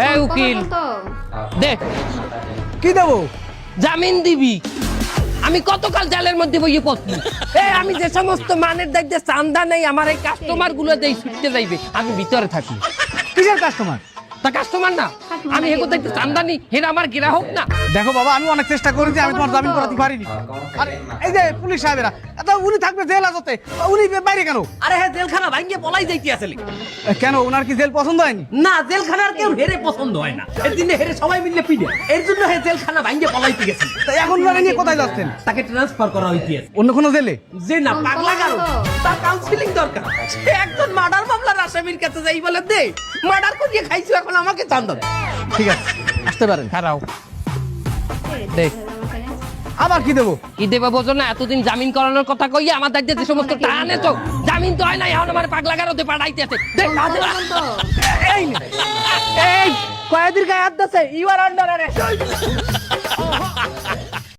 এই উকিল দেখ কি দেবো? জামিন দিবি। আমি কতকাল জেলের মধ্যে বইয়ে পড়ছি। আমি যে সমস্ত মানের দায়িত্বে চান্দা নেই আমার এই কাস্টমার গুলো দেই ছুটতে যাইবে, আমি ভিতরে থাকি। কিসের কাস্টমার? তা কাস্টমার না, আমি এগো দায়িত্বে চান্দা নিই, হেরা আমার গ্রাহক না। দেখো বাবা, আমি অনেক চেষ্টা করেছি, আমি তোমার জামিন করাতে পারিনি। আর এই যে পুলিশ সাহেবেরা, উনি থাকবে জেল হাজতে, উনি বাইরে কেন? আরে হ্যাঁ, জেলখানা ভাঙ্গে পলাই যাইতে আসলে। কেন, ওনার কি জেল পছন্দ হয়নি? না, জেলখানার কেউ হেরে পছন্দ হয় না, এর দিনে হেরে সবাই মিলে পিড়ে, এর জন্য হে জেলখানা ভাঙ্গে পলাইতে গেছে। তা এখন ওনারা নিয়ে কোথায় যাচ্ছেন? তাকে ট্রান্সফার করা হইতে আছে। অন্য কোনো জেলে? যে না পাগলা কারো, তার কাউন্সিলিং দরকার। সে একজন মার্ডার মামলার আসামির কাছে যাই বলে দে মার্ডার করিয়ে খাইছো, এখন আমাকে চান্দা দাও। ঠিক আছে, আসতে পারেন। খারাও দেখ আবার কি দেবো? কি দেবে বোঝো না? এতদিন জামিন করানোর কথা কইয়া আমার দায়িত্বে যে সমস্ত টাকা আনেছো, জামিন তো হয় না, এখন আমার পাগলা গারোতে পাঠাইতে আছে। দেখ এই নে, এই কয়েদির গায়ে হাত দিছে, ইউ আর আন্ডার অ্যারেস্ট।